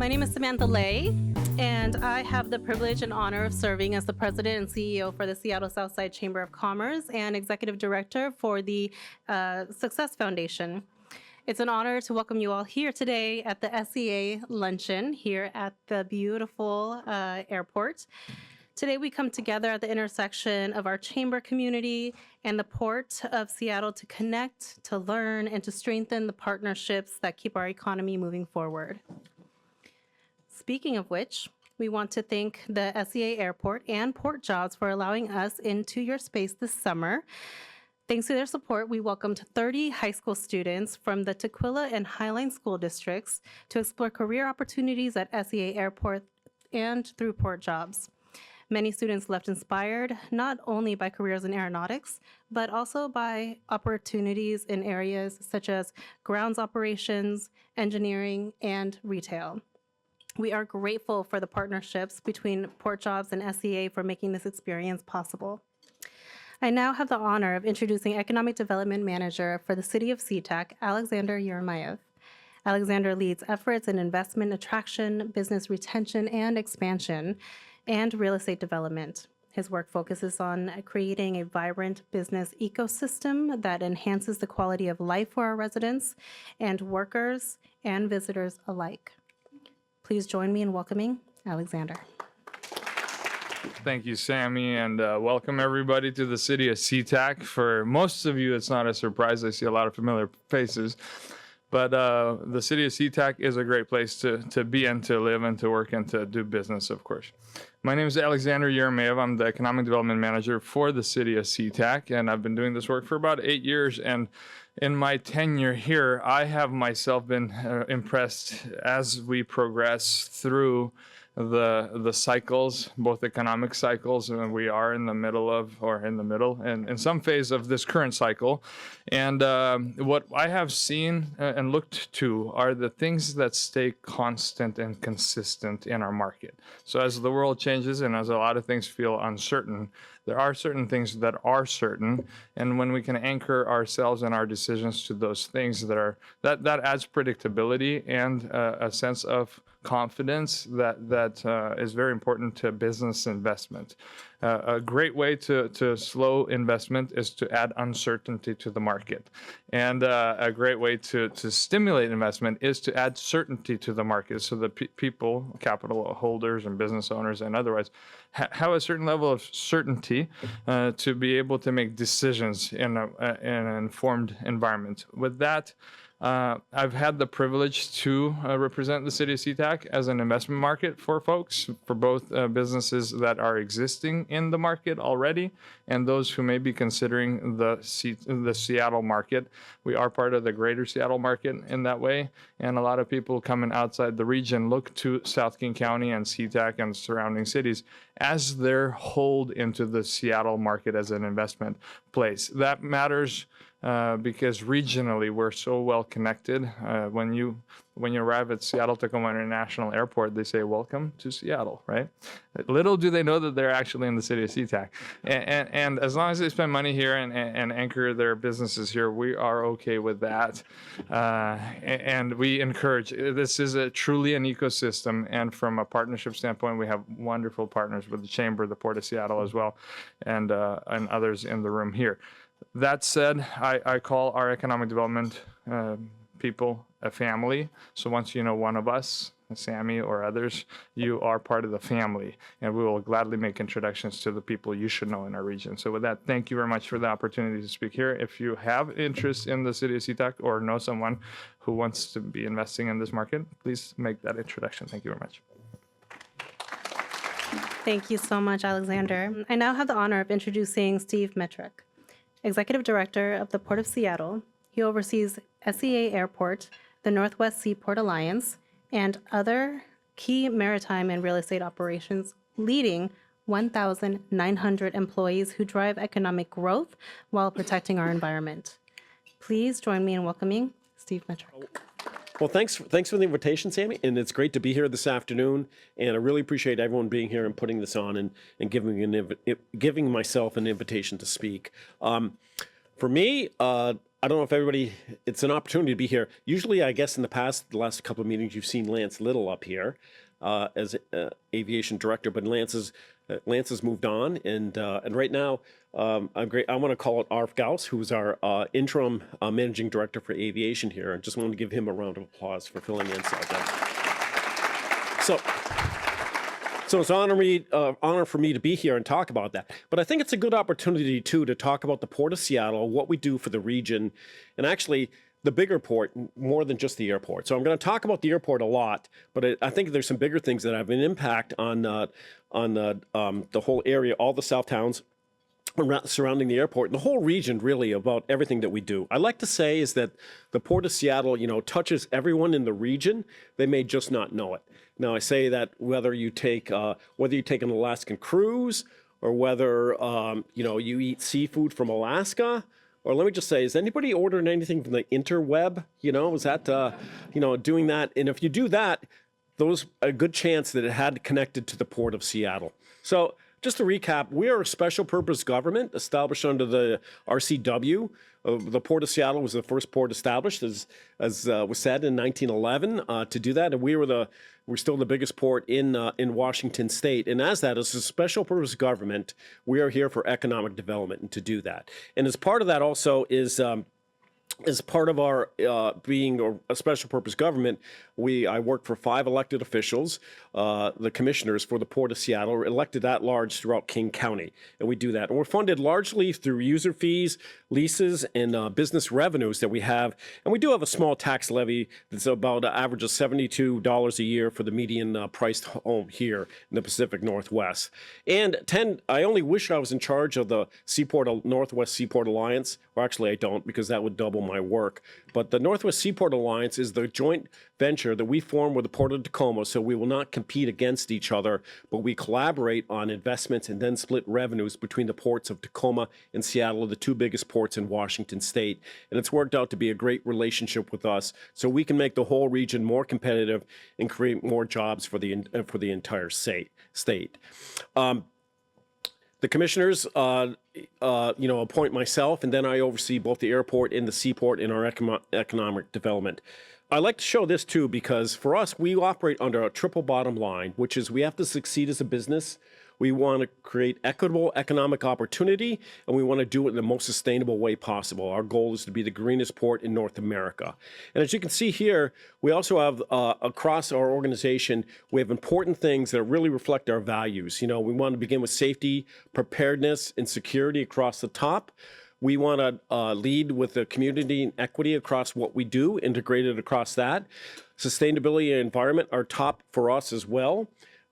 My name is Samantha Lay, and I have the privilege and honor of serving as the president and CEO for the Seattle Southside Chamber of Commerce and executive director for the Success Foundation. It's an honor to welcome you all here today at the SEA Luncheon here at the beautiful airport. Today we come together at the intersection of our chamber community and the Port of Seattle to connect, to learn, and to strengthen the partnerships that keep our economy moving forward. Speaking of which, we want to thank the SEA Airport and Port Jobs for allowing us into your space this summer. Thanks to their support, we welcomed 30 high school students from the Tukwila and Highline school districts to explore career opportunities at SEA Airport and through Port Jobs. Many students left inspired not only by careers in aeronautics, but also by opportunities in areas such as grounds operations, engineering, and retail. We are grateful for the partnerships between Port Jobs and SEA for making this experience possible. I now have the honor of introducing Economic Development Manager for the City of Sea-Tac, Aleksandr Yeremeyev. Aleksandr leads efforts in investment attraction, business retention and expansion, and real estate development. His work focuses on creating a vibrant business ecosystem that enhances the quality of life for our residents and workers and visitors alike. Please join me in welcoming Aleksandr. Thank you, Sammy, and welcome everybody to the city of SeaTac. For most of you, it's not a surprise. I see a lot of familiar faces. But the city of SeaTac is a great place to be and to live and to work and to do business, of course. My name is Aleksandr Yeremeyev. I'm the Economic Development Manager for the city of SeaTac, and I've been doing this work for about 8 years. And in my tenure here, I have myself been impressed as we progress through the cycles, both economic cycles, and we are in the middle of, or in the middle, and in some phase of this current cycle. And what I have seen and looked to are the things that stay constant and consistent in our market. So as the world changes and as a lot of things feel uncertain, there are certain things that are certain, and when we can anchor ourselves and our decisions to those things that adds predictability and a sense of confidence that is very important to business investment. A great way to slow investment is to add uncertainty to the market. And a great way to stimulate investment is to add certainty to the market so that people, capital holders and business owners and otherwise, have a certain level of certainty to be able to make decisions in an informed environment. With that, I've had the privilege to represent the city of SeaTac as an investment market for folks, for both businesses that are existing in the market already and those who may be considering the Seattle market. We are part of the greater Seattle market in that way, and a lot of people coming outside the region look to South King County and SeaTac and surrounding cities as their hold into the Seattle market as an investment place. That matters because regionally we're so well connected. When you arrive at Seattle Tacoma International Airport, they say, "Welcome to Seattle," right? Little do they know that they're actually in the city of SeaTac. And as long as they spend money here and anchor their businesses here, we are okay with that. And we encourage, this is truly an ecosystem. And from a partnership standpoint, we have wonderful partners with the Chamber, the Port of Seattle as well, and others in the room here. That said, I call our economic development people a family. So once you know one of us, Sammy or others, you are part of the family. And we will gladly make introductions to the people you should know in our region. So with that, thank you very much for the opportunity to speak here. If you have interest in the city of SeaTac or know someone who wants to be investing in this market, please make that introduction. Thank you very much. Thank you so much, Aleksandr. I now have the honor of introducing Steve Metruck, Executive Director of the Port of Seattle. He oversees SEA Airport, the Northwest Seaport Alliance, and other key maritime and real estate operations, leading 1,900 employees who drive economic growth while protecting our environment. Please join me in welcoming Steve Metruck. Well, thanks for the invitation, Sammy, and it's great to be here this afternoon. And I really appreciate everyone being here and putting this on and giving myself an invitation to speak. For me, I don't know if everybody, it's an opportunity to be here. Usually, I guess in the past, the last couple of meetings, you've seen Lance Little up here as aviation director, but Lance has moved on, and right now, I'm great. I want to call it Arf Gauss, who's our interim managing director for aviation here, and just want to give him a round of applause for filling in. So it's an honor for me to be here and talk about that. But I think it's a good opportunity, too, to talk about the Port of Seattle, what we do for the region, and actually the bigger port, more than just the airport. So I'm going to talk about the airport a lot, but I think there's some bigger things that have an impact on the whole area, all the south towns surrounding the airport, and the whole region, really, about everything that we do. I like to say is that the Port of Seattle, touches everyone in the region. They may just not know it. Now, I say that whether you take an Alaskan cruise, or whether you eat seafood from Alaska, or let me just say, is anybody ordering anything from the interweb? Is that doing that? And if you do that, there's a good chance that it had connected to the Port of Seattle. So just to recap, we are a special purpose government established under the RCW. The Port of Seattle was the first port established, as was said in 1911, to do that. And we're still the biggest port in Washington State. And as a special purpose government, we are here for economic development and to do that. And as part of that also is as part of our being a special purpose government, I work for 5 elected officials, the commissioners for the Port of Seattle, are elected at large throughout King County, and we do that. And we're funded largely through user fees, leases, and business revenues that we have. And we do have a small tax levy that's about an average of $72 a year for the median priced home here in the Pacific Northwest. And I only wish I was in charge of the Northwest Seaport Alliance, or actually I don't, because that would double my work. But the Northwest Seaport Alliance is the joint venture that we form with the Port of Tacoma, so we will not compete against each other, but we collaborate on investments and then split revenues between the ports of Tacoma and Seattle, the 2 biggest ports in Washington State. And it's worked out to be a great relationship with us, so we can make the whole region more competitive and create more jobs for the entire state. The commissioners, appoint myself, and then I oversee both the airport and the seaport in our economic development. I like to show this too, because for us, we operate under a triple bottom line, which is we have to succeed as a business. We want to create equitable economic opportunity, and we want to do it in the most sustainable way possible. Our goal is to be the greenest port in North America. And as you can see here, we also have, across our organization, we have important things that really reflect our values. We want to begin with safety, preparedness, and security across the top. We want to lead with the community and equity across what we do, integrated across that. Sustainability and environment are top for us as well.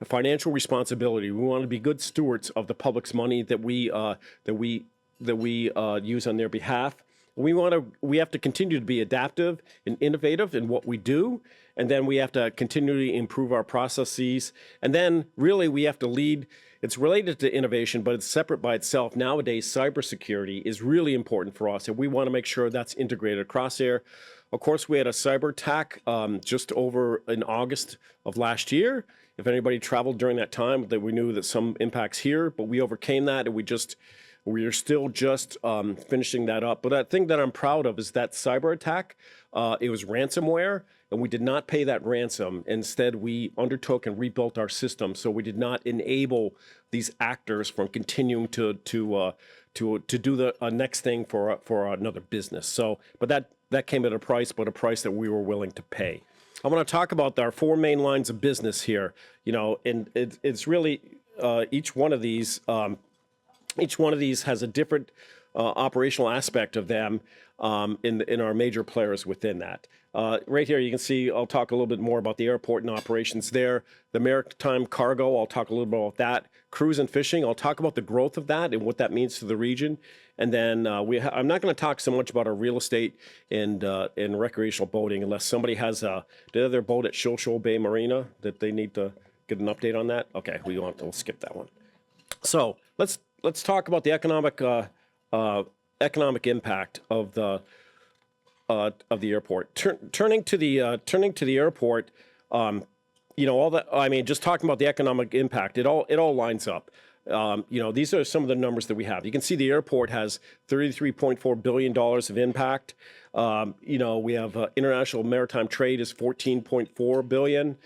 Financial responsibility. We want to be good stewards of the public's money that we use on their behalf. We have to continue to be adaptive and innovative in what we do, and then we have to continually improve our processes. And then really we have to lead. It's related to innovation, but it's separate by itself. Nowadays, cybersecurity is really important for us, and we want to make sure that's integrated across there. Of course, we had a cyber attack just over in August of last year. If anybody traveled during that time, that we knew that some impacts here, but we overcame that, and we are still just finishing that up. But that thing that I'm proud of is that cyber attack. It was ransomware, and we did not pay that ransom. Instead, we undertook and rebuilt our system, so we did not enable these actors from continuing to do the next thing for another business. So, but that came at a price, but a price that we were willing to pay. I want to talk about our 4 main lines of business here, and it's really each one of these has a different operational aspect of them in our major players within that. Right here, you can see, I'll talk a little bit more about the airport and operations there. The maritime cargo, I'll talk a little bit about that. Cruise and fishing, I'll talk about the growth of that and what that means to the region. And then I'm not going to talk so much about our real estate and recreational boating unless somebody has their boat at Shoal Bay Marina that they need to get an update on that. Okay, we'll skip that one. So let's talk about the economic impact of the airport. Turning to the airport, all that. I mean, just talking about the economic impact, it all lines up. These are some of the numbers that we have. You can see the airport has $33.4 billion of impact. We have international maritime trade is $14.4 billion.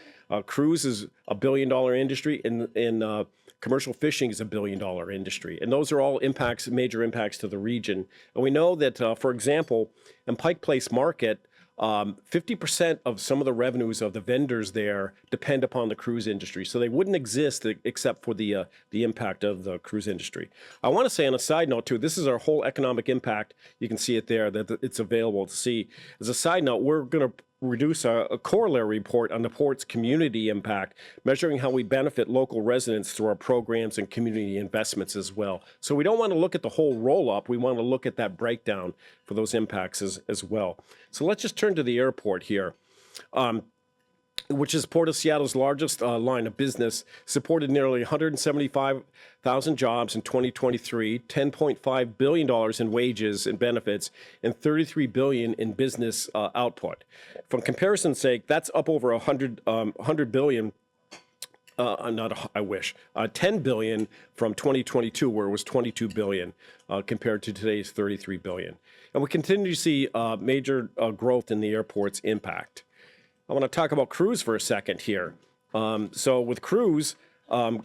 Cruise is a $1 billion industry, and commercial fishing is a $1 billion industry. And those are all major impacts to the region. And we know that, for example, in Pike Place Market, 50% of some of the revenues of the vendors there depend upon the cruise industry. So they wouldn't exist except for the impact of the cruise industry. I want to say on a side note too, this is our whole economic impact. You can see it there, that it's available to see. As a side note, we're going to reduce a corollary report on the port's community impact, measuring how we benefit local residents through our programs and community investments as well. So we don't want to look at the whole roll-up. We want to look at that breakdown for those impacts as well. So let's just turn to the airport here, which is Port of Seattle's largest line of business, supported nearly 175,000 jobs in 2023, $10.5 billion in wages and benefits, and $33 billion in business output. For comparison's sake, that's up over 100 billion. $10 billion from 2022, where it was $22 billion compared to today's $33 billion. And we continue to see major growth in the airport's impact. I want to talk about cruise for a second here. So with cruise,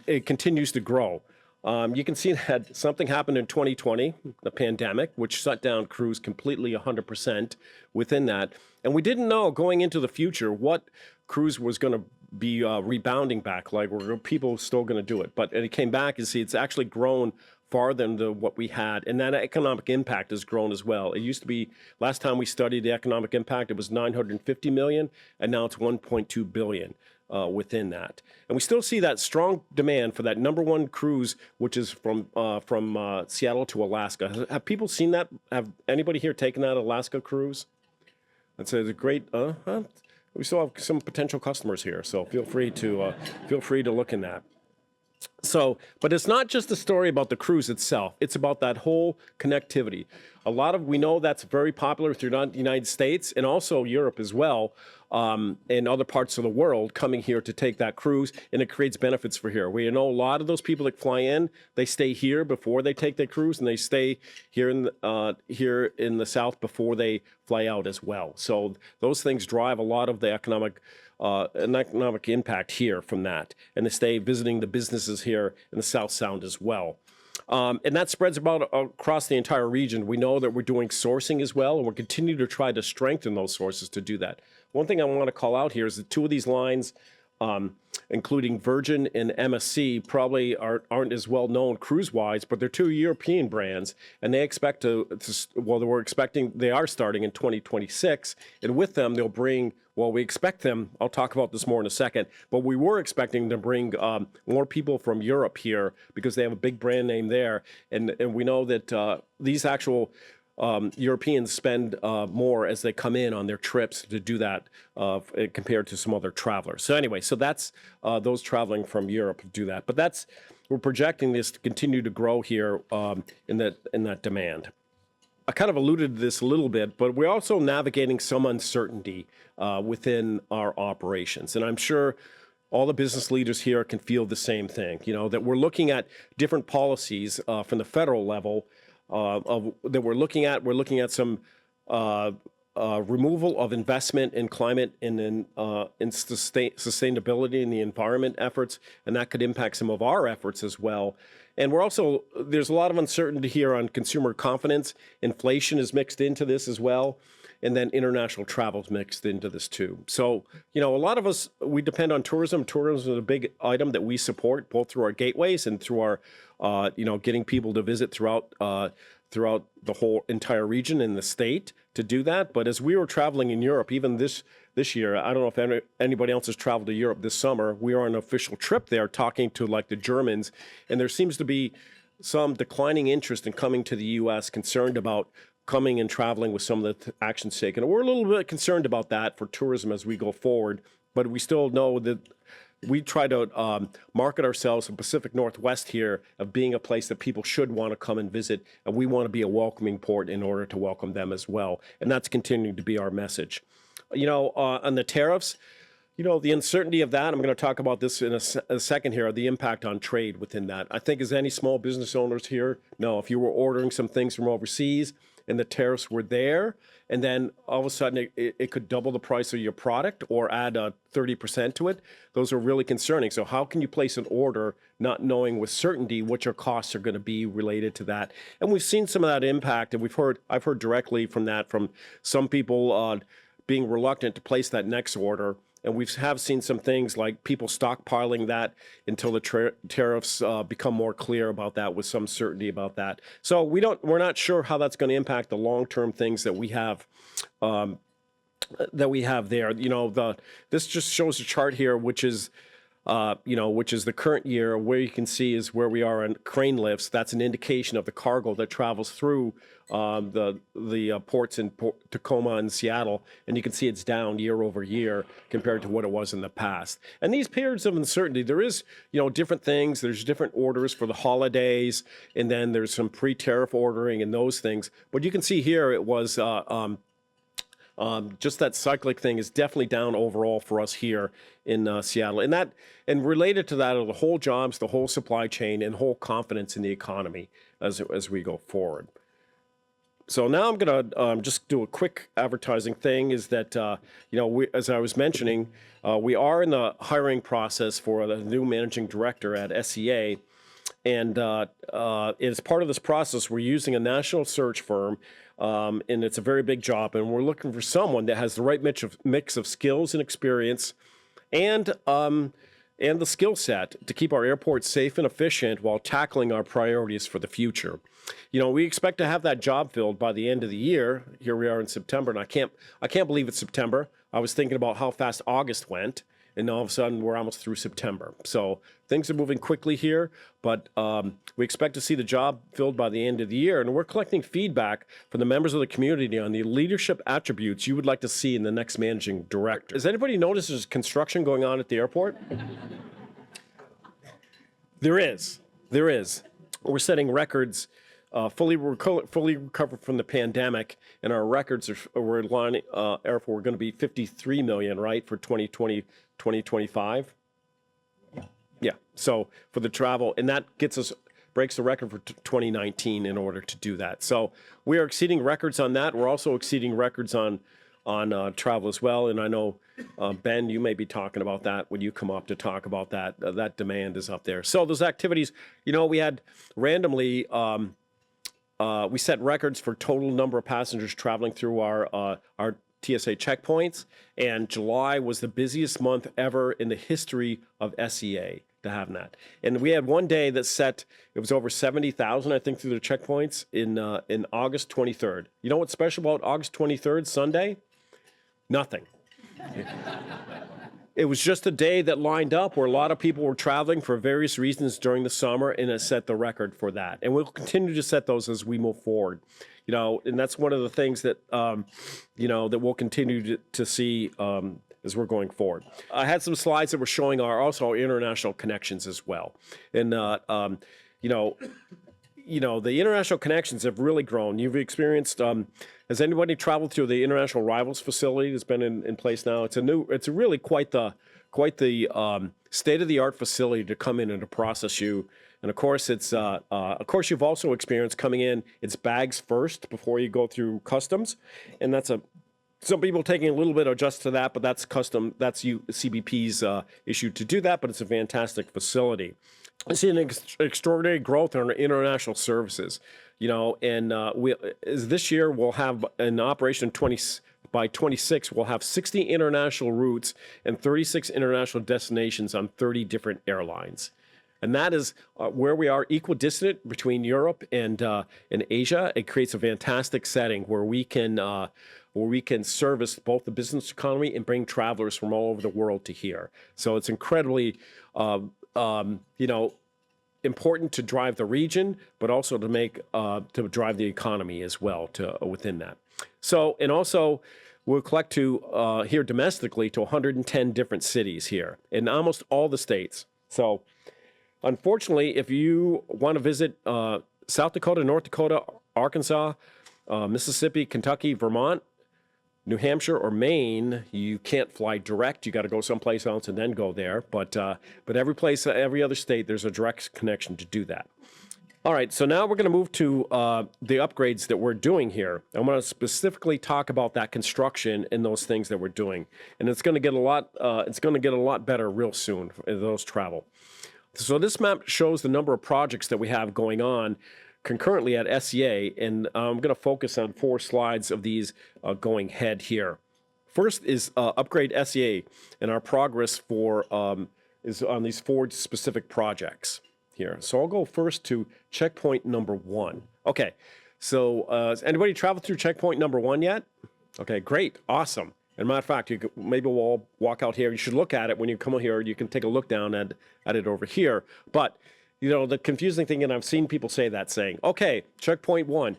it continues to grow. You can see that something happened in 2020, the pandemic, which shut down cruise completely 100% within that. And we didn't know going into the future what cruise was going to be rebounding back, like were people still going to do it. But it came back, you see, it's actually grown farther than what we had. And that economic impact has grown as well. It used to be, last time we studied the economic impact, it was 950 million, and now it's 1.2 billion within that. And we still see that strong demand for that number one cruise, which is from Seattle to Alaska. Have people seen that? Have anybody here taken that Alaska cruise? That's a great, we still have some potential customers here, so feel free to look in that. So, but it's not just the story about the cruise itself. It's about that whole connectivity. We know that's very popular throughout the United States and also Europe as well, and other parts of the world coming here to take that cruise, and it creates benefits for here. We know a lot of those people that fly in, they stay here before they take their cruise, and they stay here in the South before they fly out as well. So those things drive a lot of the economic impact here from that, and they stay visiting the businesses here in the South Sound as well. And that spreads about across the entire region. We know that we're doing sourcing as well, and we're continuing to try to strengthen those sources to do that. One thing I want to call out here is that two of these lines, including Virgin and MSC, probably aren't as well known cruise-wise, but they're two European brands, and they expect they are starting in 2026, and with them they'll bring. Well, we expect them, I'll talk about this more in a second, but we were expecting to bring more people from Europe here because they have a big brand name there. And we know that these actual Europeans spend more as they come in on their trips to do that compared to some other travelers. So anyway, so that's those traveling from Europe do that. But we're projecting this to continue to grow here in that demand. I kind of alluded to this a little bit, but we're also navigating some uncertainty within our operations. And I'm sure all the business leaders here can feel the same thing, that we're looking at different policies from the federal level that we're looking at. We're looking at some removal of investment in climate and in sustainability in the environment efforts, and that could impact some of our efforts as well. And there's a lot of uncertainty here on consumer confidence. Inflation is mixed into this as well. And then international travel is mixed into this too. So, a lot of us, we depend on tourism. Tourism is a big item that we support both through our gateways and through our, getting people to visit throughout the whole entire region in the state to do that. But as we were traveling in Europe, even this year, I don't know if anybody else has traveled to Europe this summer. We are on an official trip there talking to like the Germans, and there seems to be some declining interest in coming to the U.S., concerned about coming and traveling with some of the actions taken. We're a little bit concerned about that for tourism as we go forward, but we still know that we try to market ourselves in Pacific Northwest here of being a place that people should want to come and visit, and we want to be a welcoming port in order to welcome them as well. And that's continuing to be our message. On the tariffs, The uncertainty of that, I'm going to talk about this in a second here, the impact on trade within that. I think as any small business owners here know, if you were ordering some things from overseas and the tariffs were there, and then all of a sudden it could double the price of your product or add 30% to it, those are really concerning. So how can you place an order not knowing with certainty what your costs are going to be related to that? And we've seen some of that impact, and I've heard directly from that from some people being reluctant to place that next order. And we have seen some things like people stockpiling that until the tariffs become more clear about that with some certainty about that. So we're not sure how that's going to impact the long-term things that we have there. This just shows a chart here, which is the current year. Where you can see is where we are on crane lifts. That's an indication of the cargo that travels through the ports in Tacoma and Seattle, and you can see it's down year over year compared to what it was in the past. And these periods of uncertainty, there is different things. There's different orders for the holidays, and then there's some pre-tariff ordering and those things. But you can see here it was just that cyclic thing is definitely down overall for us here in Seattle. And related to that are the whole jobs, the whole supply chain, and whole confidence in the economy as we go forward. So now I'm going to just do a quick advertising thing is that, as I was mentioning, we are in the hiring process for the new managing director at SEA. And as part of this process, we're using a national search firm, and it's a very big job. And we're looking for someone that has the right mix of skills and experience and the skill set to keep our airport safe and efficient while tackling our priorities for the future. We expect to have that job filled by the end of the year. Here we are in September, and I can't believe it's September. I was thinking about how fast August went, and all of a sudden we're almost through September. So things are moving quickly here, but we expect to see the job filled by the end of the year. And we're collecting feedback from the members of the community on the leadership attributes you would like to see in the next managing director. Has anybody noticed there's construction going on at the airport? There is. We're setting records. Fully recovered from the pandemic, and our records we're going to be 53 million, right, for 2020, 2025. Yeah. So for the travel, and that breaks the record for 2019 in order to do that. So we are exceeding records on that. We're also exceeding records on travel as well. And I know, Ben, you may be talking about that when you come up to talk about that. That demand is up there. So those activities, we had randomly. We set records for total number of passengers traveling through our TSA checkpoints, and July was the busiest month ever in the history of SEA to have that. And we had one day that it was over 70,000, I think, through the checkpoints in August 23rd. You know what's special about August 23rd, Sunday? Nothing. It was just a day that lined up where a lot of people were traveling for various reasons during the summer, and it set the record for that. And we'll continue to set those as we move forward. And that's one of the things that, that we'll continue to see as we're going forward. I had some slides that were showing our international connections as well. And, the international connections have really grown. You've experienced, has anybody traveled through the International Arrivals Facility that's been in place now? It's really quite the state-of-the-art facility to come in and to process you. And of course, you've also experienced coming in, it's bags first before you go through customs. And some people taking a little bit of adjust to that, but that's CBP's issue to do that, but it's a fantastic facility. I see an extraordinary growth in our international services, and this year we'll have an operation by 26, we'll have 60 international routes and 36 international destinations on 30 different airlines. And that is where we are equidistant between Europe and Asia. It creates a fantastic setting where we can service both the business economy and bring travelers from all over the world to here. So it's incredibly important to drive the region, but also to drive the economy as well within that. So, and also we'll collect here domestically to 110 different cities here in almost all the states. So unfortunately, if you want to visit South Dakota, North Dakota, Arkansas, Mississippi, Kentucky, Vermont, New Hampshire or Maine, you can't fly direct. You got to go someplace else and then go there. But every place, every other state, there's a direct connection to do that. All right, so now we're going to move to the upgrades that we're doing here. I'm going to specifically talk about that construction and those things that we're doing, and it's going to get a lot. It's going to get a lot better real soon as those travel. So this map shows the number of projects that we have going on concurrently at SEA, and I'm going to focus on 4 slides of these going ahead here. First is upgrade SEA, and our progress for is on these 4 specific projects here. So I'll go first to checkpoint number 1. Okay, so has anybody traveled through checkpoint number 1 yet? Okay, great, awesome. As a matter of fact, maybe we'll all walk out here. You should look at it when you come here. You can take a look down at it over here. But you know, the confusing thing, and I've seen people say that, saying, okay, checkpoint 1,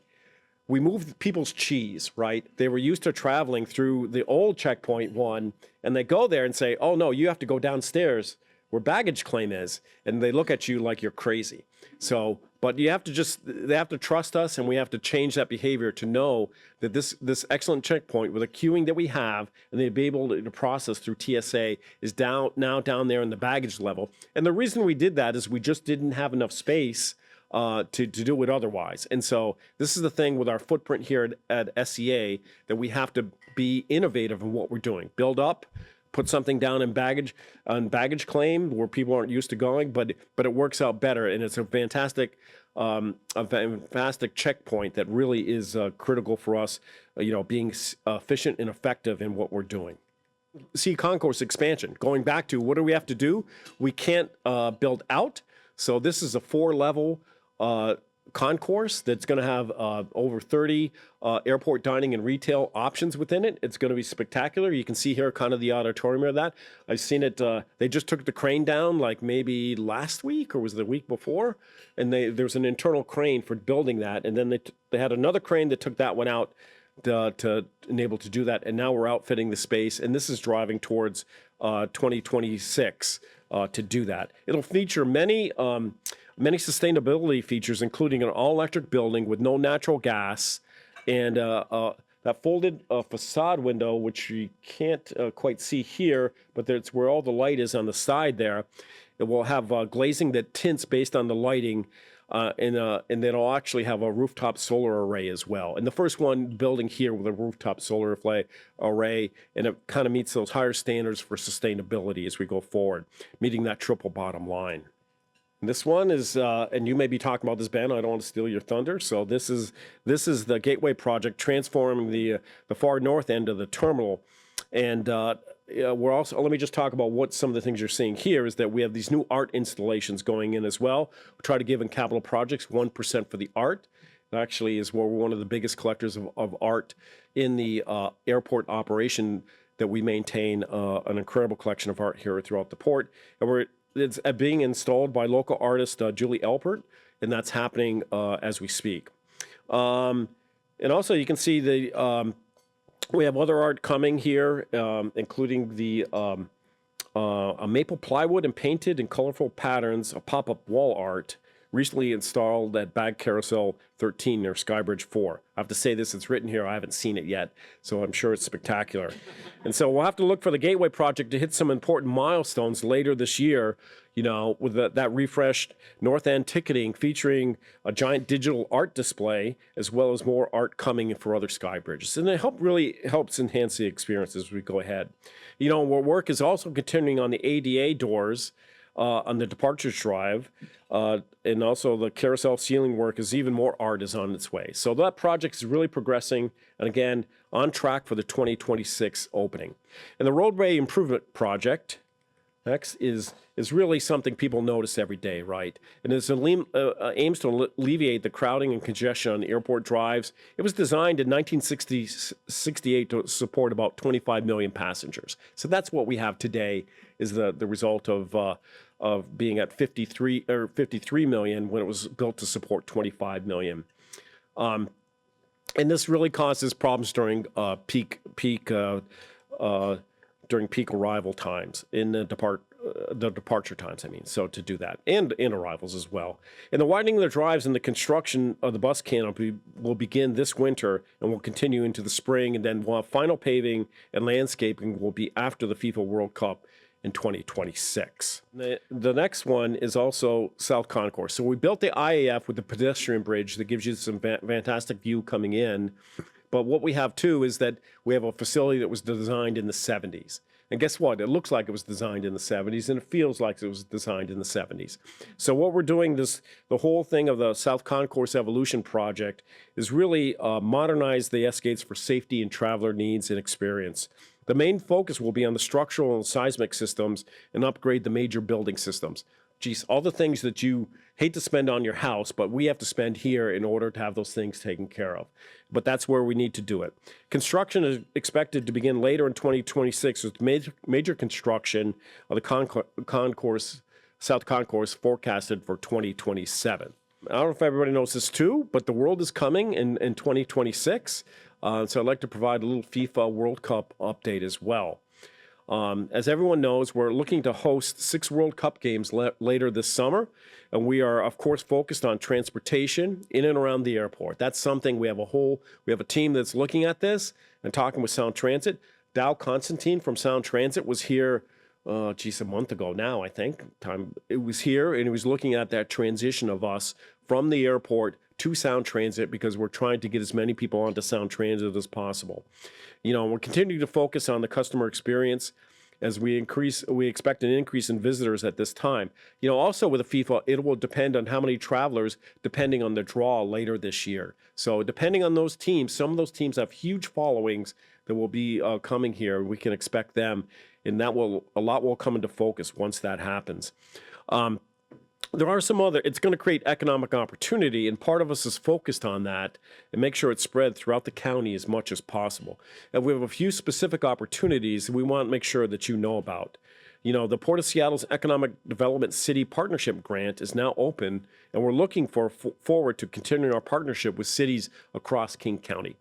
we moved people's cheese, right? They were used to traveling through the old checkpoint 1, and they go there and say, oh, no, you have to go downstairs where baggage claim is, and they look at you like you're crazy. So, but you have to they have to trust us, and we have to change that behavior to know that this excellent checkpoint with the queuing that we have, and they'd be able to process through TSA is now down there in the baggage level. And the reason we did that is we just didn't have enough space to do it otherwise. And so this is the thing with our footprint here at SEA, that we have to be innovative in what we're doing. Build up, put something down in baggage claim where people aren't used to going, but it works out better, and it's a fantastic checkpoint that really is critical for us, being efficient and effective in what we're doing. Sea concourse expansion. Going back to what do we have to do? We can't build out, so this is a 4-level concourse that's going to have over 30 airport dining and retail options within it. It's going to be spectacular. You can see here kind of the auditorium of that. I've seen it. They just took the crane down like maybe last week or was it the week before, and there's an internal crane for building that, and then they had another crane that took that one out to enable to do that, and now we're outfitting the space, and this is driving towards 2026 to do that. It'll feature many sustainability features, including an all-electric building with no natural gas, and that folded facade window, which you can't quite see here, but it's where all the light is on the side there. It will have glazing that tints based on the lighting, and then it'll actually have a rooftop solar array as well. And the first one building here with a rooftop solar array, and it kind of meets those higher standards for sustainability as we go forward, meeting that triple bottom line. This one is, and you may be talking about this, Ben. I don't want to steal your thunder. So this is the Gateway project, transforming the far north end of the terminal, and we're also. Let me just talk about what some of the things you're seeing here is that we have these new art installations going in as well. We try to give in capital projects 1% for the art. It actually is where we're one of the biggest collectors of art in the airport operation. That we maintain an incredible collection of art here throughout the port, and it's being installed by local artist Julie Elpert, and that's happening as we speak. And also you can see we have other art coming here, including the a maple plywood and painted in colorful patterns, a pop-up wall art recently installed at Bag Carousel 13 near Skybridge 4. I have to say this, it's written here, I haven't seen it yet, so I'm sure it's spectacular. And so we'll have to look for the Gateway project to hit some important milestones later this year, with that refreshed North End ticketing featuring a giant digital art display, as well as more art coming for other sky bridges. And it really helps enhance the experience as we go ahead. Work is also continuing on the ADA doors, on the departures drive, and also the carousel ceiling work is even more art is on its way. So that project is really progressing, and again, on track for the 2026 opening. And the roadway improvement project, next, is really something people notice every day, right? And it aims to alleviate the crowding and congestion on airport drives. It was designed in 1968 to support about 25 million passengers. So that's what we have today, is the result of being at 53 million when it was built to support 25 million. And this really causes problems during peak arrival times in the the departure times, so to do that, and arrivals as well. And the widening of the drives and the construction of the bus canopy will begin this winter and will continue into the spring, and then we'll have final paving and landscaping will be after the FIFA World Cup in 2026. The next one is also South Concourse. So we built the IAF with the pedestrian bridge that gives you some fantastic view coming in. But what we have too is that we have a facility that was designed in the 70s. And guess what? It looks like it was designed in the 70s, and it feels like it was designed in the 70s. So what we're doing, the whole thing of the South Concourse Evolution Project is really modernize the S-gates for safety and traveler needs and experience. The main focus will be on the structural and seismic systems and upgrade the major building systems. Geez, all the things that you hate to spend on your house, but we have to spend here in order to have those things taken care of. But that's where we need to do it. Construction is expected to begin later in 2026 with major construction of the South Concourse forecasted for 2027. I don't know if everybody knows this too, but the world is coming in 2026. So I'd like to provide a little FIFA World Cup update as well. As everyone knows, we're looking to host 6 World Cup games later this summer, and we are, of course, focused on transportation in and around the airport. That's something we have a team that's looking at this and talking with Sound Transit. Dow Constantine from Sound Transit was here, a month ago now, I think. It was here, and he was looking at that transition of us from the airport to Sound Transit because we're trying to get as many people onto Sound Transit as possible. We're continuing to focus on the customer experience as we expect an increase in visitors at this time. Also with the FIFA, it will depend on how many travelers, depending on the draw later this year. So depending on those teams, some of those teams have huge followings that will be coming here. We can expect them, and a lot will come into focus once that happens. There are it's going to create economic opportunity, and part of us is focused on that and make sure it's spread throughout the county as much as possible. And we have a few specific opportunities we want to make sure that you know about. The Port of Seattle's Economic Development City Partnership Grant is now open, and we're looking forward to continuing our partnership with cities across King County.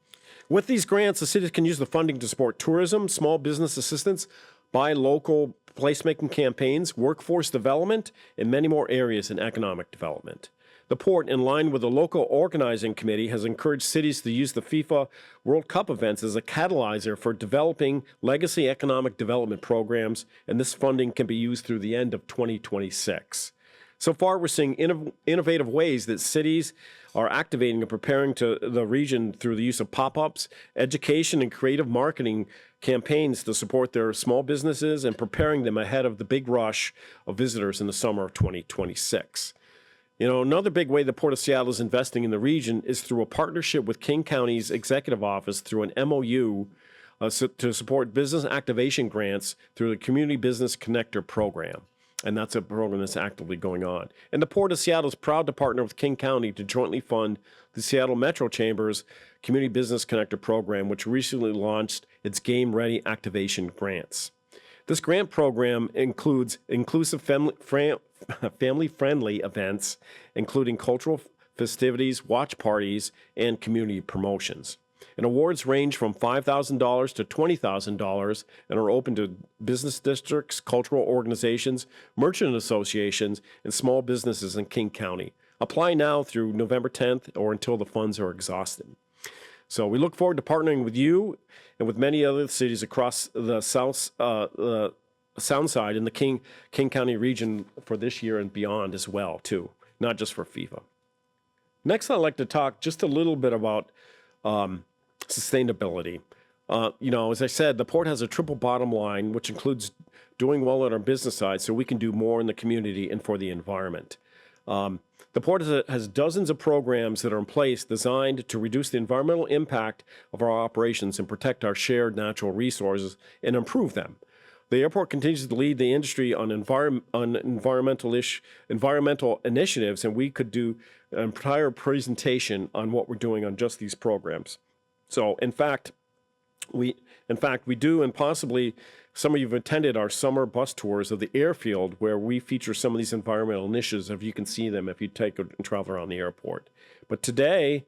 With these grants, the cities can use the funding to support tourism, small business assistance, buy local placemaking campaigns, workforce development, and many more areas in economic development. The Port, in line with the local organizing committee, has encouraged cities to use the FIFA World Cup events as a catalyzer for developing legacy economic development programs, and this funding can be used through the end of 2026. So far, we're seeing innovative ways that cities are activating and preparing to the region through the use of pop-ups, education, and creative marketing campaigns to support their small businesses and preparing them ahead of the big rush of visitors in the summer of 2026. Another big way the Port of Seattle is investing in the region is through a partnership with King County's Executive Office through an MOU to support business activation grants through the Community Business Connector program. And that's a program that's actively going on. And the Port of Seattle is proud to partner with King County to jointly fund the Seattle Metro Chamber's Community Business Connector program, which recently launched its Game Ready Activation grants. This grant program includes inclusive family-friendly events, including cultural festivities, watch parties, and community promotions. And awards range from $5,000 to $20,000 and are open to business districts, cultural organizations, merchant associations, and small businesses in King County. Apply now through November 10th or until the funds are exhausted. So we look forward to partnering with you and with many other cities across the Southside in the King County region for this year and beyond as well, too, not just for FIFA. Next, I'd like to talk just a little bit about sustainability. As I said, the Port has a triple bottom line, which includes doing well on our business side so we can do more in the community and for the environment. The Port has dozens of programs that are in place designed to reduce the environmental impact of our operations and protect our shared natural resources and improve them. The airport continues to lead the industry on environmental initiatives, and we could do an entire presentation on what we're doing on just these programs. So, in fact, we do, and possibly some of you have attended our summer bus tours of the airfield where we feature some of these environmental initiatives, if you can see them if you take and travel around the airport. But today,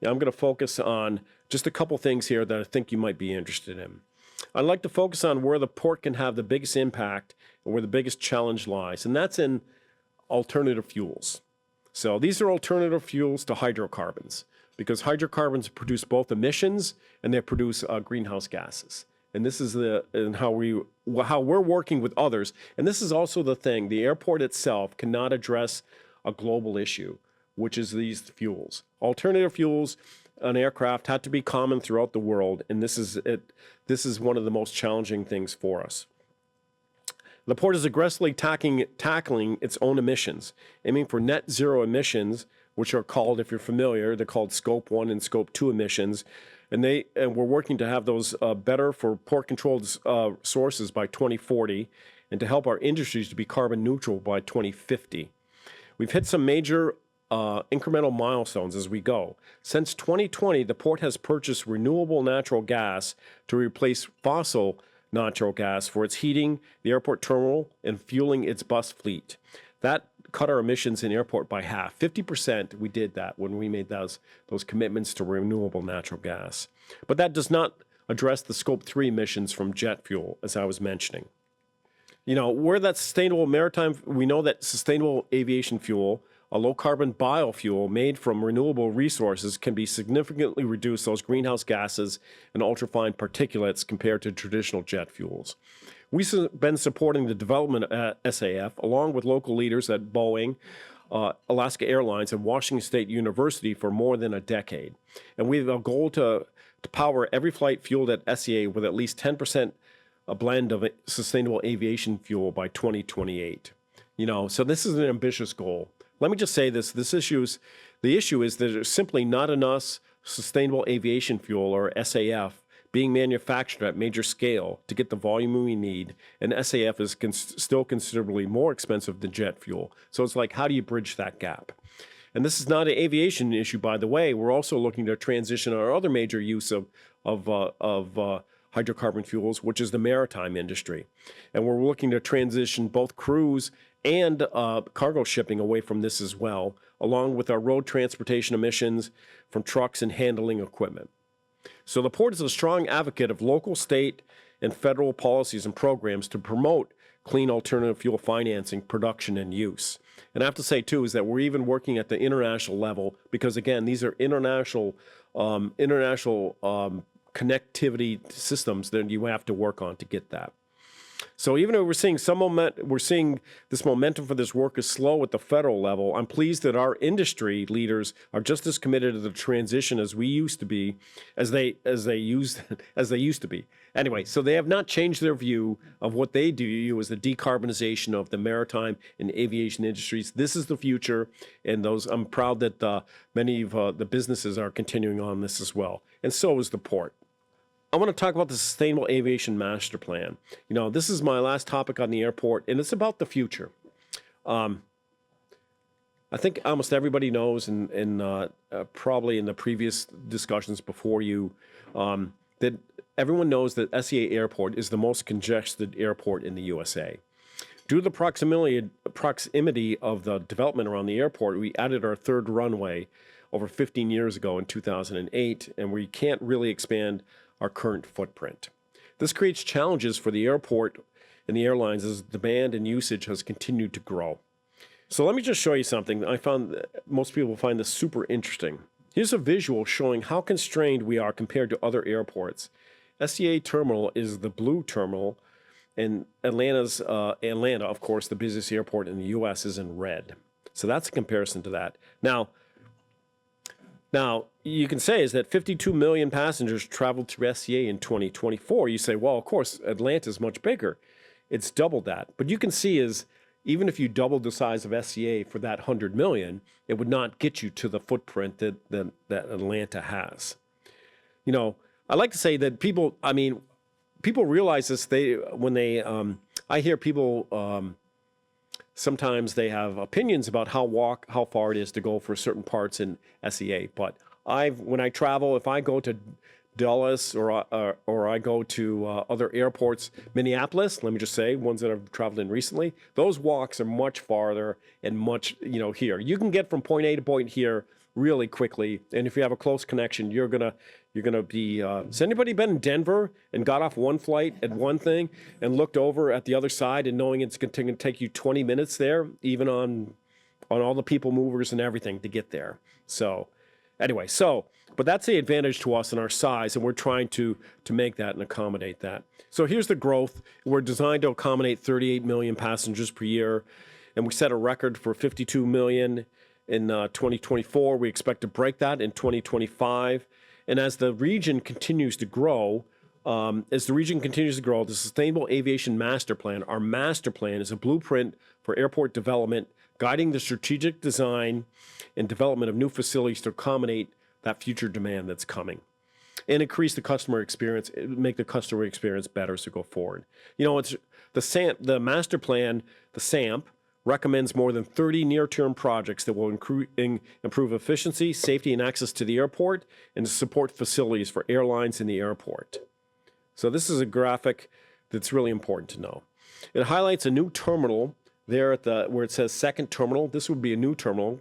I'm going to focus on just a couple things here that I think you might be interested in. I'd like to focus on where the port can have the biggest impact and where the biggest challenge lies, and that's in alternative fuels. So these are alternative fuels to hydrocarbons, because hydrocarbons produce both emissions and they produce greenhouse gases. And this is how we're working with others. And this is also the thing: the airport itself cannot address a global issue, which is these fuels. Alternative fuels on aircraft had to be common throughout the world, and this is it. This is one of the most challenging things for us. The port is aggressively tackling its own emissions, aiming for net zero emissions, which are called, if you're familiar, they're called Scope 1 and Scope 2 emissions. And we're working to have those better for port-controlled sources by 2040, and to help our industries to be carbon neutral by 2050. We've hit some major incremental milestones as we go. Since 2020, the port has purchased renewable natural gas to replace fossil natural gas for its heating, the airport terminal, and fueling its bus fleet. That cut our emissions in airport by half. 50% we did that when we made those commitments to renewable natural gas. But that does not address the Scope 3 emissions from jet fuel, as I was mentioning. You know, where that sustainable maritime, we know that sustainable aviation fuel, a low-carbon biofuel made from renewable resources, can be significantly reduce those greenhouse gases and ultrafine particulates compared to traditional jet fuels. We've been supporting the development at SAF, along with local leaders at Boeing, Alaska Airlines, and Washington State University for more than a decade. And we have a goal to power every flight fueled at SEA with at least 10% a blend of sustainable aviation fuel by 2028. You know, so this is an ambitious goal. Let me just say this: the issue is that there's simply not enough sustainable aviation fuel, or SAF, being manufactured at major scale to get the volume we need, and SAF is still considerably more expensive than jet fuel. So it's like, how do you bridge that gap? And this is not an aviation issue, by the way. We're also looking to transition our other major use of hydrocarbon fuels, which is the maritime industry. And we're looking to transition both cruise and cargo shipping away from this as well, along with our road transportation emissions from trucks and handling equipment. So the port is a strong advocate of local, state, and federal policies and programs to promote clean alternative fuel financing, production, and use. And I have to say, too, is that we're even working at the international level, because, again, these are international connectivity systems that you have to work on to get that. So even though we're seeing this momentum for this work is slow at the federal level, I'm pleased that our industry leaders are just as committed to the transition as we used to be, as they used to be. Anyway, so they have not changed their view of what they do as the decarbonization of the maritime and aviation industries. This is the future, and I'm proud that many of the businesses are continuing on this as well, and so is the port. I want to talk about the Sustainable Aviation Master Plan. You know, this is my last topic on the airport, and it's about the future. I think almost everybody knows, and probably in the previous discussions before you, that everyone knows that SEA Airport is the most congested airport in the USA. Due to the proximity of the development around the airport, we added our third runway over 15 years ago in 2008, and we can't really expand our current footprint. This creates challenges for the airport and the airlines as demand and usage has continued to grow. So let me just show you something. I found that most people find this super interesting. Here's a visual showing how constrained we are compared to other airports. SEA Terminal is the blue terminal, and Atlanta, of course, the busiest airport in the U.S., is in red. So that's a comparison to that. Now, you can say is that 52 million passengers traveled through SEA in 2024. You say, well, of course, Atlanta is much bigger. It's double that. But you can see is even if you doubled the size of SEA for that 100 million, it would not get you to the footprint that Atlanta has. You know, I like to say that people realize this. I hear people sometimes they have opinions about how far it is to go for certain parts in SEA. But when I travel, if I go to Dulles or I go to other airports, Minneapolis, let me just say, ones that I've traveled in recently, those walks are much farther and much, here. You can get from point A to point here really quickly. And if you have a close connection, you're gonna be. Has anybody been in Denver and got off one flight at one thing and looked over at the other side and knowing it's going to take you 20 minutes there, even on all the people movers and everything to get there. So anyway, but that's the advantage to us in our size, and we're trying to make that and accommodate that. So here's the growth. We're designed to accommodate 38 million passengers per year, and we set a record for 52 million in 2024. We expect to break that in 2025. And as the region continues to grow, the Sustainable Aviation Master Plan, our master plan, is a blueprint for airport development, guiding the strategic design and development of new facilities to accommodate that future demand that's coming, and increase the customer experience, make the customer experience better as we go forward. It's the master plan, the SAMP, recommends more than 30 near-term projects that will improve efficiency, safety, and access to the airport, and to support facilities for airlines in the airport. So this is a graphic that's really important to know. It highlights a new terminal there where it says second terminal. This would be a new terminal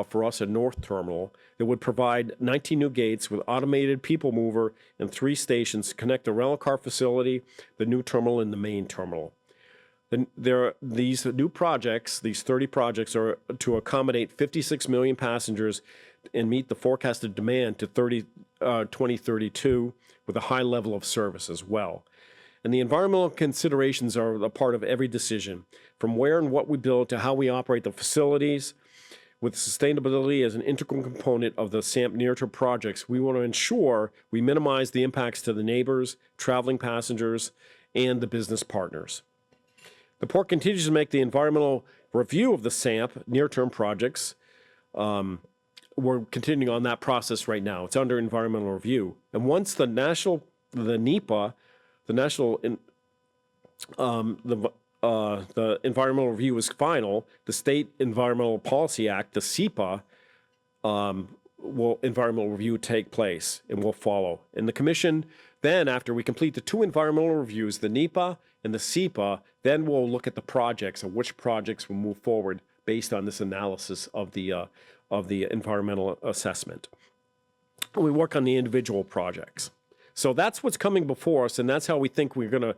for us, a north terminal, that would provide 19 new gates with automated people mover and 3 stations to connect the rental car facility, the new terminal, and the main terminal. These new projects, these 30 projects, are to accommodate 56 million passengers and meet the forecasted demand to 2032 with a high level of service as well. And the environmental considerations are a part of every decision, from where and what we build to how we operate the facilities. With sustainability as an integral component of the SAMP near-term projects, we want to ensure we minimize the impacts to the neighbors, traveling passengers, and the business partners. The port continues to make the environmental review of the SAMP near-term projects. We're continuing on that process right now. It's under environmental review. And once the NEPA, the environmental review is final, the State Environmental Policy Act, the SEPA, environmental review take place and will follow. And the commission, then after we complete the 2 environmental reviews, the NEPA and the SEPA, then we'll look at the projects and which projects will move forward based on this analysis of the environmental assessment. And we work on the individual projects. So that's what's coming before us, and that's how we think we're going to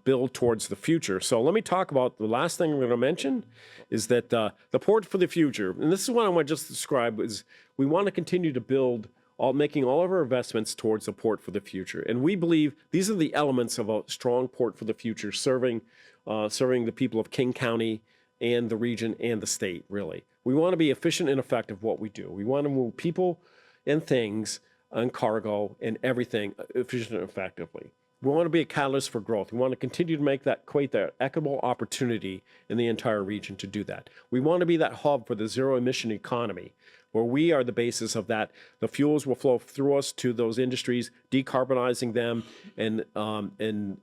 build towards the future. So let me talk about the last thing we're going to mention is that the port for the future, and this is what I want to just describe, is we want to continue to build, making all of our investments towards the port for the future. And we believe these are the elements of a strong port for the future, serving the people of King County and the region and the state, really. We want to be efficient and effective what we do. We want to move people and things and cargo and everything efficiently and effectively. We want to be a catalyst for growth. We want to continue to create that equitable opportunity in the entire region to do that. We want to be that hub for the zero emission economy, where we are the basis of that. The fuels will flow through us to those industries, decarbonizing them and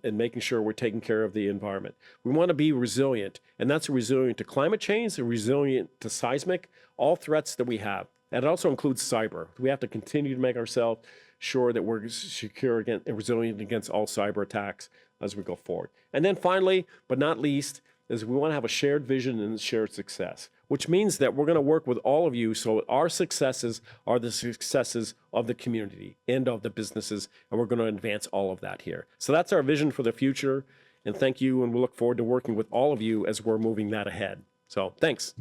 making sure we're taking care of the environment. We want to be resilient, and that's resilient to climate change, and resilient to seismic, all threats that we have. And it also includes cyber. We have to continue to make ourselves sure that we're secure and resilient against all cyber attacks as we go forward. And then finally, but not least, is we want to have a shared vision and shared success, which means that we're going to work with all of you so our successes are the successes of the community and of the businesses, and we're going to advance all of that here. So that's our vision for the future, and thank you, and we look forward to working with all of you as we're moving that ahead. So thanks.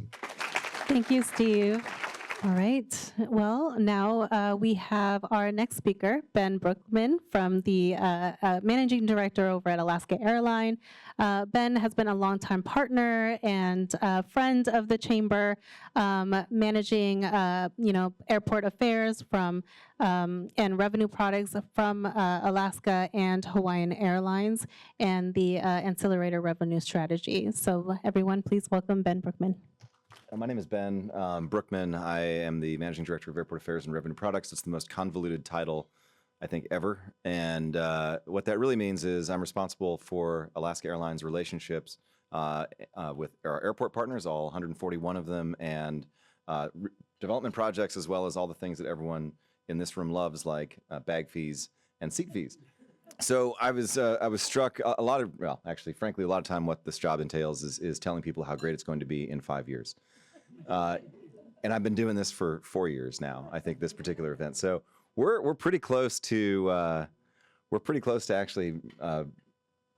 Thank you, Steve. All right. Well, now we have our next speaker, Ben Brookman, from the Managing Director over at Alaska Airlines. Ben has been a longtime partner and friend of the Chamber, managing, airport affairs and revenue products from Alaska and Hawaiian Airlines and the ancillary revenue strategy. So everyone, please welcome Ben Brookman. My name is Ben Brookman. I am the Managing Director of Airport Affairs and Revenue Products. It's the most convoluted title, I think, ever. And what that really means is I'm responsible for Alaska Airlines relationships with our airport partners, all 141 of them, and development projects, as well as all the things that everyone in this room loves, like bag fees and seat fees. So I was struck frankly, a lot of time what this job entails is telling people how great it's going to be in 5 years. and I've been doing this for 4 years now. I think this particular event. So we're pretty close to actually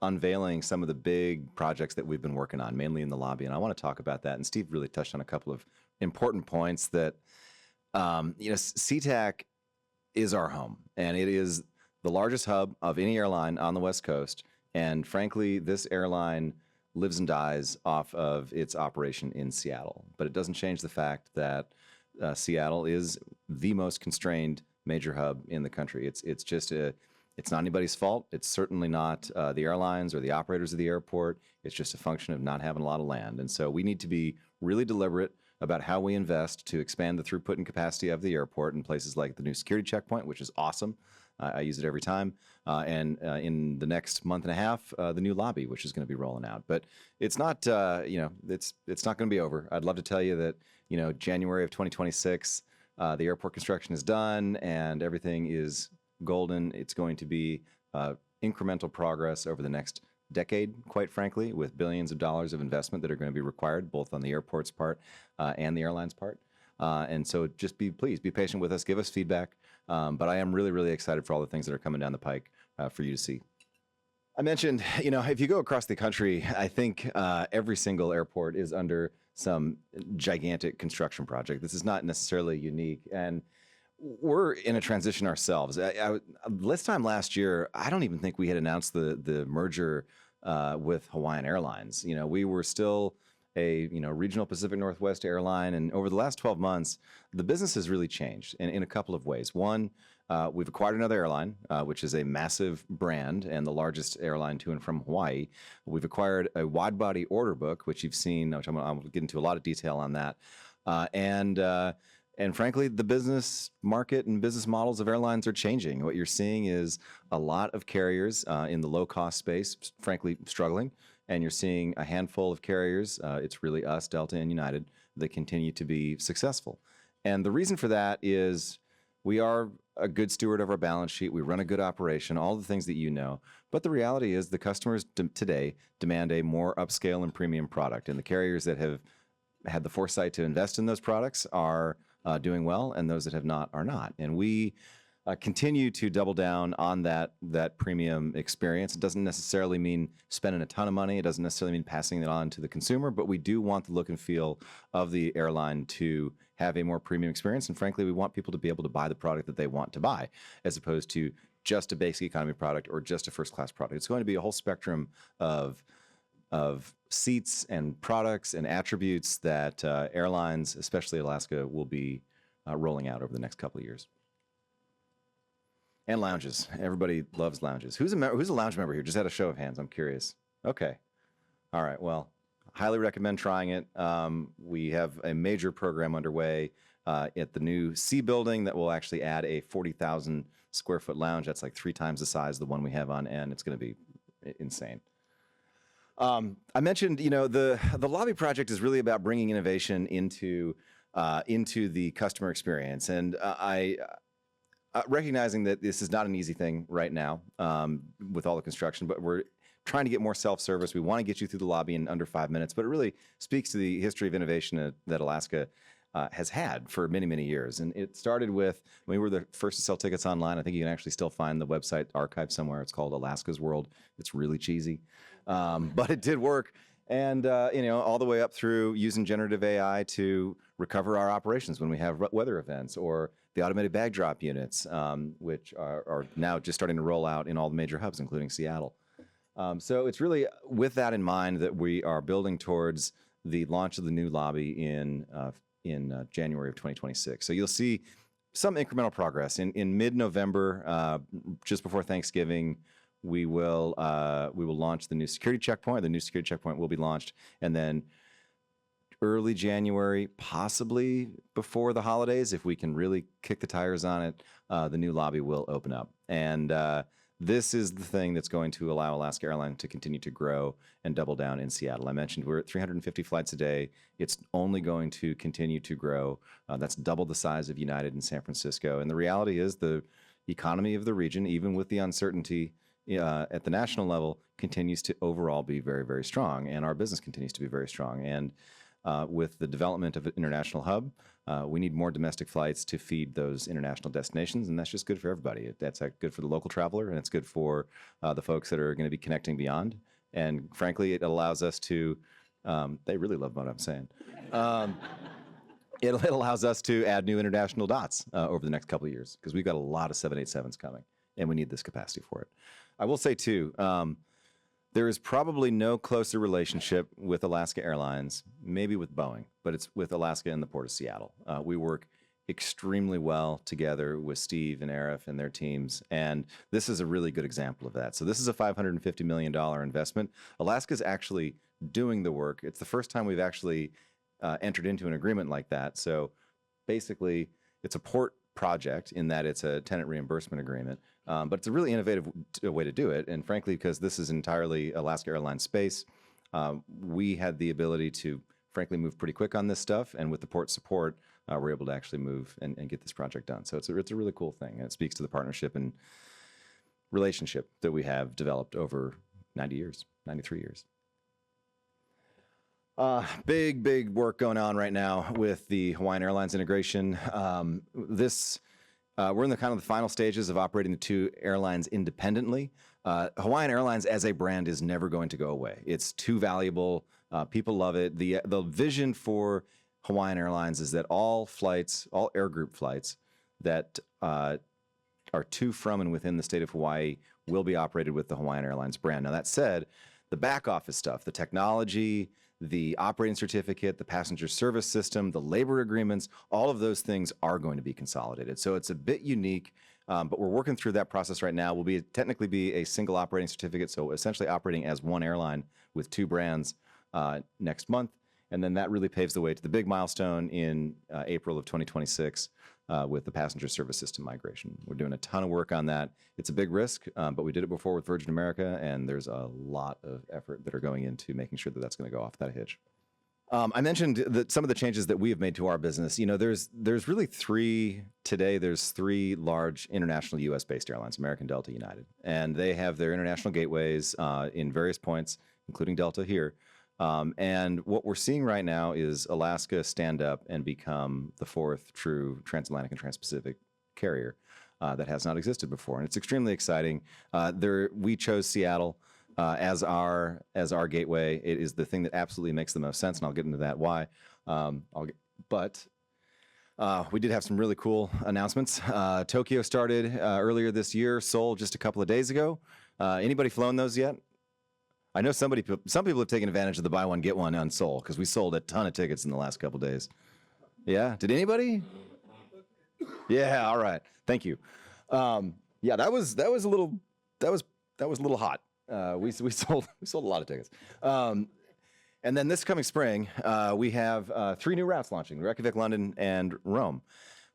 unveiling some of the big projects that we've been working on, mainly in the lobby. And I want to talk about that. And Steve really touched on a couple of important points that, SeaTac is our home, and it is the largest hub of any airline on the West Coast. And frankly, this airline lives and dies off of its operation in Seattle. But it doesn't change the fact that Seattle is the most constrained major hub in the country. It's not anybody's fault. It's certainly not the airlines or the operators of the airport. It's just a function of not having a lot of land. And so we need to be really deliberate about how we invest to expand the throughput and capacity of the airport in places like the new security checkpoint, which is awesome. I use it every time. And in the next month and a half, the new lobby, which is going to be rolling out. But it's not, it's not going to be over. I'd love to tell you that, January of 2026, the airport construction is done and everything is golden. It's going to be incremental progress over the next decade, quite frankly, with billions of dollars of investment that are going to be required, both on the airport's part and the airline's part. And so just please be patient with us, give us feedback. But I am really, really excited for all the things that are coming down the pike for you to see. I mentioned, if you go across the country, I think every single airport is under some gigantic construction project. This is not necessarily unique. And we're in a transition ourselves. This time last year, I don't even think we had announced the merger with Hawaiian Airlines. We were still a regional Pacific Northwest airline, and over the last 12 months, the business has really changed in a couple of ways. One, we've acquired another airline, which is a massive brand and the largest airline to and from Hawaii. We've acquired a wide-body order book, which you've seen, which I'll get into a lot of detail on that, and frankly, the business market and business models of airlines are changing. What you're seeing is a lot of carriers in the low-cost space, frankly, struggling. And you're seeing a handful of carriers, it's really us, Delta and United, that continue to be successful. And the reason for that is we are a good steward of our balance sheet. We run a good operation, all the things that you know. But the reality is the customers today demand a more upscale and premium product. And the carriers that have had the foresight to invest in those products are doing well, and those that have not are not. And we continue to double down on that premium experience. It doesn't necessarily mean spending a ton of money. It doesn't necessarily mean passing it on to the consumer, but we do want the look and feel of the airline to have a more premium experience. And frankly, we want people to be able to buy the product that they want to buy, as opposed to just a basic economy product or just a first class product. It's going to be a whole spectrum of seats and products and attributes that airlines, especially Alaska, will be rolling out over the next couple of years. And lounges. Everybody loves lounges. Who's a lounge member here? Just had a show of hands. I'm curious. Okay. All right. Well, highly recommend trying it. We have a major program underway at the new C building that will actually add a 40,000 square foot lounge. That's like 3 times the size of the one we have on N. It's going to be insane. I mentioned, the lobby project is really about bringing innovation into the customer experience, and recognizing that this is not an easy thing right now with all the construction, but we're trying to get more self-service. We want to get you through the lobby in under 5 minutes, but it really speaks to the history of innovation that Alaska has had for many, many years. And it started with, we were the first to sell tickets online. I think you can actually still find the website archived somewhere. It's called Alaska's World. It's really cheesy, but it did work. And, all the way up through using generative AI to recover our operations when we have weather events, or the automated bag drop units, which are now just starting to roll out in all the major hubs, including Seattle. So it's really with that in mind that we are building towards the launch of the new lobby in January of 2026. So you'll see some incremental progress. In mid-November, just before Thanksgiving, we will launch the new security checkpoint. The new security checkpoint will be launched, and then early January, possibly before the holidays, if we can really kick the tires on it, the new lobby will open up. And this is the thing that's going to allow Alaska Airlines to continue to grow and double down in Seattle. I mentioned we're at 350 flights a day. It's only going to continue to grow. That's double the size of United in San Francisco. And the reality is the economy of the region, even with the uncertainty at the national level, continues to overall be very, very strong, and our business continues to be very strong. And with the development of an international hub, we need more domestic flights to feed those international destinations, and that's just good for everybody. That's good for the local traveler, and it's good for the folks that are going to be connecting beyond. And frankly, it allows us to, they really love what I'm saying. It allows us to add new international dots over the next couple of years, because we've got a lot of 787s coming, and we need this capacity for it. I will say, too, there is probably no closer relationship with Alaska Airlines, maybe with Boeing, but it's with Alaska and the Port of Seattle. We work extremely well together with Steve and Arif and their teams, and this is a really good example of that. So this is a $550 million investment. Alaska's actually doing the work. It's the first time we've actually entered into an agreement like that. So basically, it's a port project in that it's a tenant reimbursement agreement, but it's a really innovative way to do it. And frankly, because this is entirely Alaska Airlines space, we had the ability to frankly move pretty quick on this stuff. And with the port support, we're able to actually move and get this project done. So it's a really cool thing. And it speaks to the partnership and relationship that we have developed over 90 years, 93 years. Big work going on right now with the Hawaiian Airlines integration. We're in the kind of the final stages of operating the two airlines independently. Hawaiian Airlines as a brand is never going to go away. It's too valuable. People love it. The vision for Hawaiian Airlines is that all flights, all air group flights that are to, from, and within the state of Hawaii will be operated with the Hawaiian Airlines brand. Now, that said, the back office stuff, the technology, the operating certificate, the passenger service system, the labor agreements, all of those things are going to be consolidated. So it's a bit unique, but we're working through that process right now. We'll technically be a single operating certificate, so essentially operating as one airline with two brands next month. And then that really paves the way to the big milestone in April of 2026 with the passenger service system migration. We're doing a ton of work on that. It's a big risk, but we did it before with Virgin America, and there's a lot of effort that are going into making sure that that's going to go off that hitch. I mentioned that some of the changes that we have made to our business. You know, there's really three large international U.S.-based airlines: American, Delta, United, and they have their international gateways in various points, including Delta here. And what we're seeing right now is Alaska stand up and become the fourth true transatlantic and transpacific carrier that has not existed before, and it's extremely exciting. We chose Seattle as our gateway. It is the thing that absolutely makes the most sense, and I'll get into that why. We did have some really cool announcements. Tokyo started earlier this year. Seoul just a couple of days ago. Anybody flown those yet? I know some people have taken advantage of the buy one get one on Seoul, because we sold a ton of tickets in the last couple of days. Yeah, did anybody? Yeah, all right, thank you. Yeah, that was a little hot. We sold a lot of tickets. And then this coming spring, we have 3 new routes launching: Reykjavik, London, and Rome.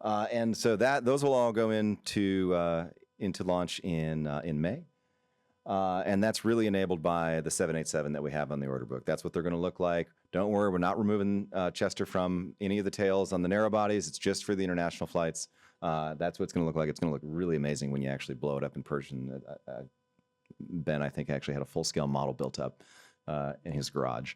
And so those will all go into launch in May. And that's really enabled by the 787 that we have on the order book. That's what they're going to look like. Don't worry, we're not removing Chester from any of the tails on the narrow bodies. It's just for the international flights. That's what it's going to look like. It's going to look really amazing when you actually blow it up in person. Ben, I think, actually had a full-scale model built up in his garage.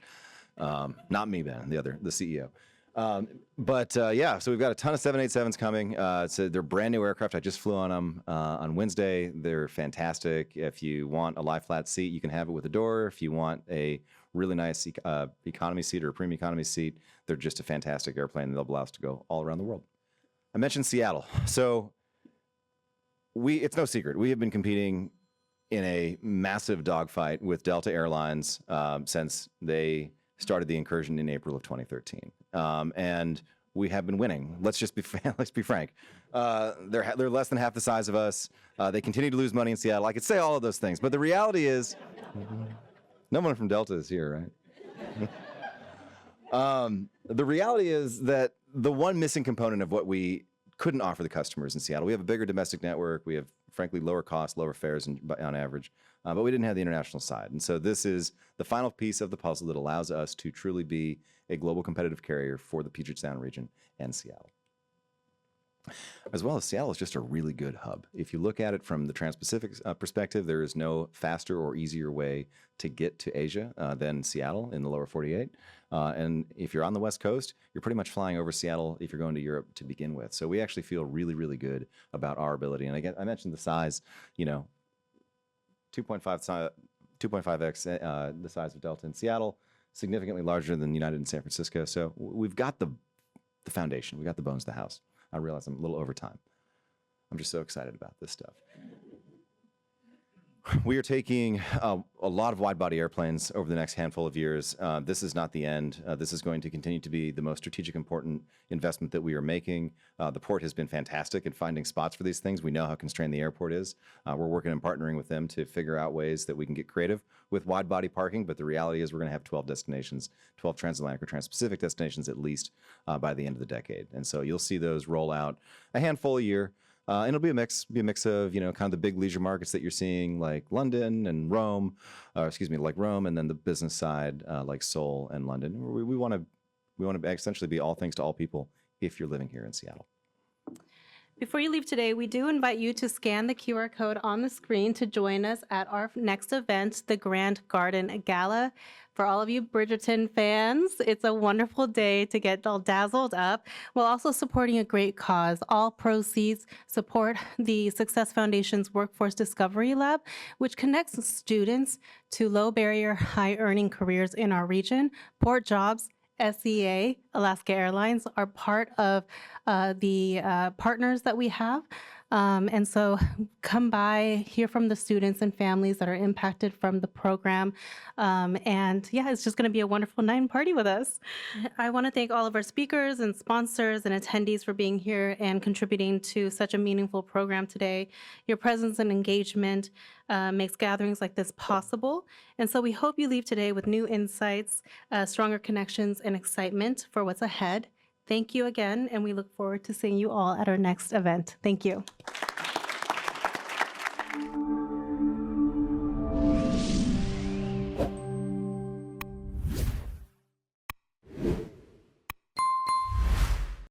Not me, Ben, the CEO. Yeah, so we've got a ton of 787s coming. So they're brand new aircraft. I just flew on them on Wednesday. They're fantastic. If you want a lie flat seat, you can have it with a door. If you want a really nice economy seat or a premium economy seat, they're just a fantastic airplane. They'll allow us to go all around the world. I mentioned Seattle. So it's no secret. We have been competing in a massive dogfight with Delta Airlines since they started the incursion in April of 2013. And we have been winning. Let's be frank. They're less than half the size of us. They continue to lose money in Seattle. I could say all of those things, but the reality is, no one from Delta is here, right? The reality is that the one missing component of what we couldn't offer the customers in Seattle, we have a bigger domestic network. We have, frankly, lower costs, lower fares on average, but we didn't have the international side. And so this is the final piece of the puzzle that allows us to truly be a global competitive carrier for the Puget Sound region and Seattle. As well as Seattle is just a really good hub. If you look at it from the Trans-Pacific perspective, there is no faster or easier way to get to Asia than Seattle in the lower 48. And if you're on the West Coast, you're pretty much flying over Seattle if you're going to Europe to begin with. So we actually feel really, really good about our ability. And again, I mentioned the size, 2.5x the size of Delta in Seattle, significantly larger than United in San Francisco. So we've got the foundation, we got the bones of the house. I realize I'm a little over time. I'm just so excited about this stuff. We are taking a lot of wide-body airplanes over the next handful of years. This is not the end. This is going to continue to be the most strategic, important investment that we are making. The port has been fantastic at finding spots for these things. We know how constrained the airport is. We're working and partnering with them to figure out ways that we can get creative with wide-body parking, but the reality is we're going to have 12 destinations, 12 transatlantic or trans-Pacific destinations at least by the end of the decade. And so you'll see those roll out a handful a year. And it'll be a mix of, kind of the big leisure markets that you're seeing like London and Rome, like Rome, and then the business side like Seoul and London. We want to essentially be all things to all people if you're living here in Seattle. Before you leave today, we do invite you to scan the QR code on the screen to join us at our next event, the Grand Garden Gala. For all of you Bridgerton fans, it's a wonderful day to get all dazzled up while also supporting a great cause. All proceeds support the Success Foundation's Workforce Discovery Lab, which connects students to low-barrier, high-earning careers in our region. Port Jobs, SEA, Alaska Airlines are part of the partners that we have. And so come by, hear from the students and families that are impacted from the program. And yeah, it's just going to be a wonderful night and party with us. I want to thank all of our speakers and sponsors and attendees for being here and contributing to such a meaningful program today. Your presence and engagement makes gatherings like this possible. And so we hope you leave today with new insights, stronger connections, and excitement for what's ahead. Thank you again, and we look forward to seeing you all at our next event. Thank you.